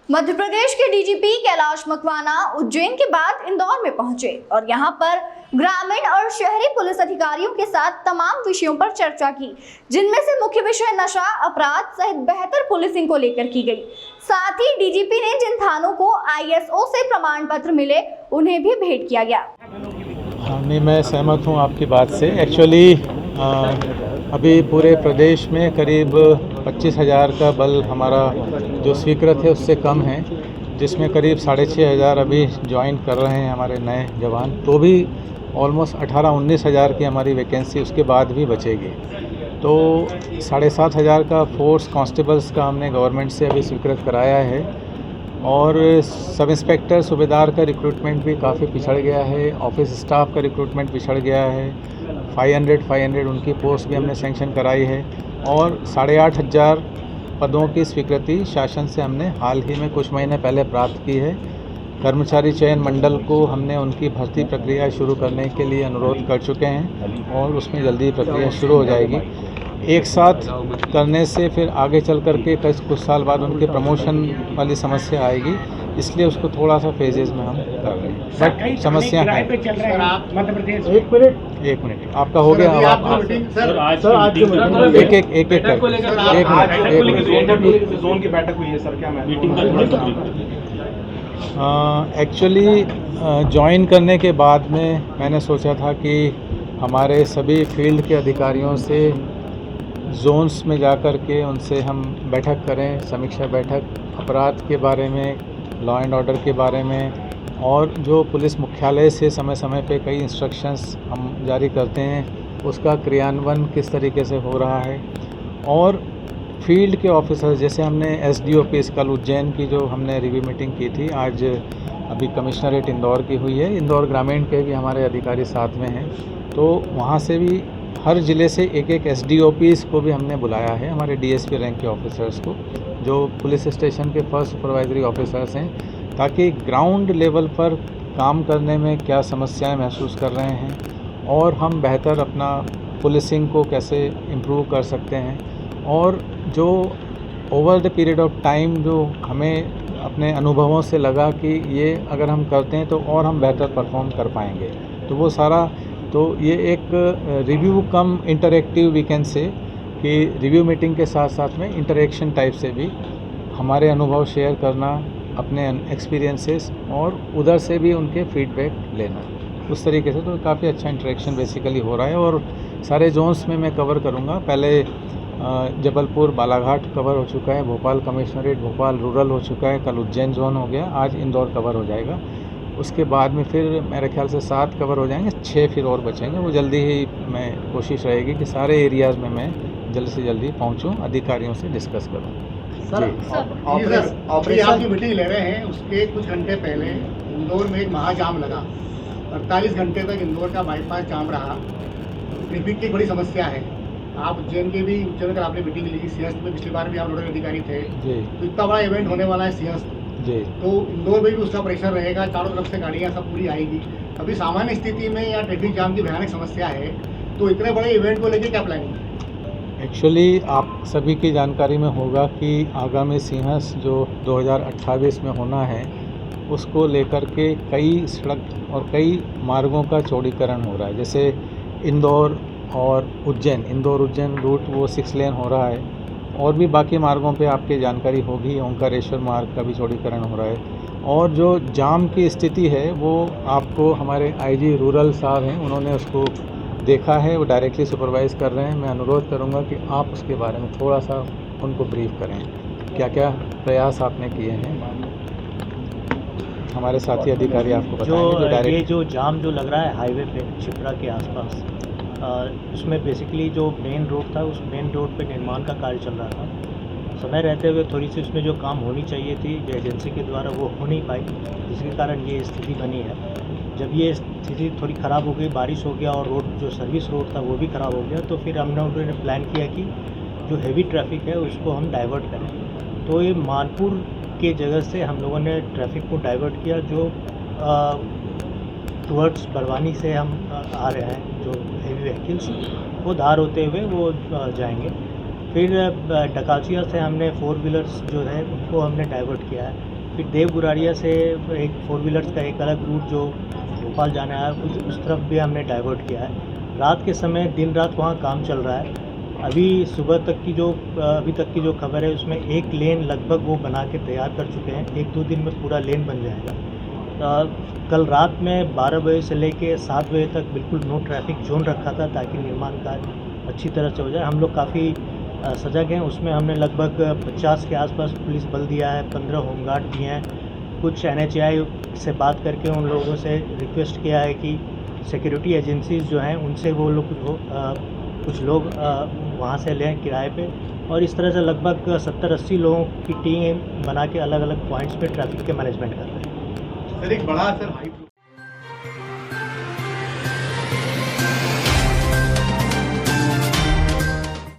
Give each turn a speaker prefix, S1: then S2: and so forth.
S1: मध्य प्रदेश के डीजीपी कैलाश मकवाना उज्जैन के बाद इंदौर में पहुंचे और यहां पर ग्रामीण और शहरी पुलिस अधिकारियों के साथ तमाम विषयों पर चर्चा की, जिनमें से मुख्य विषय नशा अपराध सहित बेहतर पुलिसिंग को लेकर की गई। साथ ही डीजीपी ने जिन थानों को आईएसओ से प्रमाण पत्र मिले उन्हें भी भेंट किया गया।
S2: नहीं, मैं सहमत हूँ आपकी बात से। एक्चुअली अभी पूरे प्रदेश में करीब 25,000 का बल हमारा जो स्वीकृत है उससे कम है, जिसमें करीब 6,500 अभी ज्वाइन कर रहे हैं हमारे नए जवान। तो भी ऑलमोस्ट 18-19 हज़ार की हमारी वैकेंसी उसके बाद भी बचेगी। तो 7,500 का फोर्स कांस्टेबल्स का हमने गवर्नमेंट से अभी स्वीकृत कराया है और सब इंस्पेक्टर सूबेदार का रिक्रूटमेंट भी काफ़ी पिछड़ गया है, ऑफिस स्टाफ का रिक्रूटमेंट पिछड़ गया है। 500 उनकी पोस्ट भी हमने सेंक्शन कराई है और 8,500 पदों की स्वीकृति शासन से हमने हाल ही में कुछ महीने पहले प्राप्त की है। कर्मचारी चयन मंडल को हमने उनकी भर्ती प्रक्रिया शुरू करने के लिए अनुरोध कर चुके हैं और उसमें जल्दी प्रक्रिया शुरू हो जाएगी। एक साथ करने से फिर आगे चल कर के कुछ साल बाद उनके प्रमोशन वाली समस्या आएगी, इसलिए उसको थोड़ा सा फेजेस में हम कर रहे हैं। बट समस्या है। एक मिनट आपका हो गया। एक
S3: जोन की बैठक हुई है सर, क्या
S2: एक्चुअली ज्वाइन करने के बाद में मैंने सोचा था कि हमारे सभी फील्ड के अधिकारियों से जोन्स में जा कर के उनसे हम बैठक करें, समीक्षा बैठक अपराध के बारे में, लॉ एंड ऑर्डर के बारे में, और जो पुलिस मुख्यालय से समय समय पे कई इंस्ट्रक्शंस हम जारी करते हैं उसका क्रियान्वयन किस तरीके से हो रहा है। और फील्ड के ऑफिसर्स जैसे हमने एसडीओपीस कल उज्जैन की जो हमने रिव्यू मीटिंग की थी, आज अभी कमिश्नरेट इंदौर की हुई है, इंदौर ग्रामीण के भी हमारे अधिकारी साथ में हैं। तो वहाँ से भी हर ज़िले से एक एसडीओपीस को भी हमने बुलाया है, हमारे डीएसपी रैंक के ऑफिसर्स को, जो पुलिस स्टेशन के फर्स्ट सुपरवाइजरी ऑफिसर्स हैं, ताकि ग्राउंड लेवल पर काम करने में क्या समस्याएं महसूस कर रहे हैं और हम बेहतर अपना पुलिसिंग को कैसे इम्प्रूव कर सकते हैं। और जो over the period of time जो हमें अपने अनुभवों से लगा कि ये अगर हम करते हैं तो और हम बेहतर परफॉर्म कर पाएंगे, तो वो सारा, तो ये एक review cum interactive we can say कि रिव्यू मीटिंग के साथ साथ में इंटरेक्शन टाइप से भी हमारे अनुभव शेयर करना, अपने एक्सपीरियंसेस, और उधर से भी उनके फीडबैक लेना, उस तरीके से। तो काफ़ी अच्छा इंटरेक्शन बेसिकली हो रहा है और सारे जोन्स में मैं कवर करूँगा। पहले जबलपुर बालाघाट कवर हो चुका है, भोपाल कमिश्नरेट, भोपाल रूरल हो चुका है, कल उज्जैन जोन हो गया, आज इंदौर कवर हो जाएगा। उसके बाद में फिर मेरे ख्याल से 7 कवर हो जाएंगे, 6 फिर और बचेंगे। वो जल्दी ही मैं कोशिश रहेगी कि सारे एरियाज़ में मैं जल्दी से जल्दी पहुंचूं, अधिकारियों से डिस्कस करूं।
S3: ऑपरेशन आपकी मीटिंग ले रहे हैं, उसके कुछ घंटे पहले इंदौर में एक महाजाम लगा। 48 घंटे तक इंदौर का बाईपास जाम रहा। ट्रैफिक की बड़ी समस्या है। आप उज्जैन के भी, उज्जैन का आपने मीटिंग ली, सिंहस्थ में पिछली बार भी आप नोडल अधिकारी थे जी। तो इतना बड़ा इवेंट होने वाला है सिंहस्थ जी, तो इंदौर में भी उसका प्रेशर रहेगा, चारों तरफ से गाड़ियाँ सब पूरी आएगी। अभी सामान्य स्थिति में या ट्रैफिक जाम की भयानक समस्या है, तो इतने बड़े इवेंट को लेकर क्या प्लानिंग है?
S2: एक्चुअली आप सभी की जानकारी में होगा कि आगामी सिंहस्थ जो 2028 में होना है, उसको लेकर के कई सड़क और कई मार्गों का चौड़ीकरण हो रहा है। जैसे इंदौर और उज्जैन, इंदौर उज्जैन रूट वो 6 लेन हो रहा है, और भी बाकी मार्गों पे आपकी जानकारी होगी, ओंकारेश्वर मार्ग का भी चौड़ीकरण हो रहा है। और जो जाम की स्थिति है वो आपको हमारे आईजी रूरल साहब हैं, उन्होंने उसको देखा है, वो डायरेक्टली सुपरवाइज़ कर रहे हैं। मैं अनुरोध करूंगा कि आप उसके बारे में थोड़ा सा उनको ब्रीफ करें, क्या क्या प्रयास आपने किए हैं। हमारे साथी अधिकारी आपको बताएंगे। जो डायरेक्ट
S4: ये जो जाम जो लग रहा है हाईवे पे छिपरा के आसपास, उसमें बेसिकली जो मेन रोड था, उस मेन रोड पे निर्माण का कार्य चल रहा था। समय रहते हुए थोड़ी सी उसमें जो काम होनी चाहिए थी जो एजेंसी के द्वारा, वो हो नहीं पाई, जिसके कारण ये स्थिति बनी है। जब ये स्थिति थोड़ी ख़राब हो गई, बारिश हो गया और रोड जो सर्विस रोड था वो भी ख़राब हो गया, तो फिर हमने प्लान किया कि जो हैवी ट्रैफिक है उसको हम डाइवर्ट करें। तो ये मानपुर के जगह से हम लोगों ने ट्रैफिक को डाइवर्ट किया, जो टुवर्ड्स बरवानी से हम आ रहे हैं, जो हेवी व्हीकल्स वो धार होते हुए वो जाएंगे। फिर डकाचिया से हमने 4 व्हीलर्स जो है उनको हमने डाइवर्ट किया है। फिर देव गुरारिया से एक 4 व्हीलर्स का एक अलग रूट जो भोपाल जाना है उस तरफ भी हमने डाइवर्ट किया है। रात के समय दिन रात वहाँ काम चल रहा है। अभी अभी तक की जो खबर है उसमें एक लेन लगभग वो बना के तैयार कर चुके हैं। 1-2 दिन में पूरा लेन बन जाएगा। कल रात में 12 बजे से लेके 7 बजे तक बिल्कुल नो ट्रैफिक जोन रखा था ताकि निर्माण कार्य अच्छी तरह से हो जाए। हम लोग काफ़ी सजग हैं। उसमें हमने लगभग 50 के आसपास पुलिस बल दिया है, 15 होमगार्ड दिए हैं। कुछ NHAI से बात करके उन लोगों से रिक्वेस्ट किया है कि सिक्योरिटी एजेंसीज़ जो हैं उनसे वो लोग कुछ लोग वहाँ से लें किराए पे, और इस तरह से लगभग 70-80 लोगों की टीम बना के अलग अलग पॉइंट्स पे ट्रैफिक के मैनेजमेंट कर रहे हैं।
S3: सर एक बड़ा सर हाई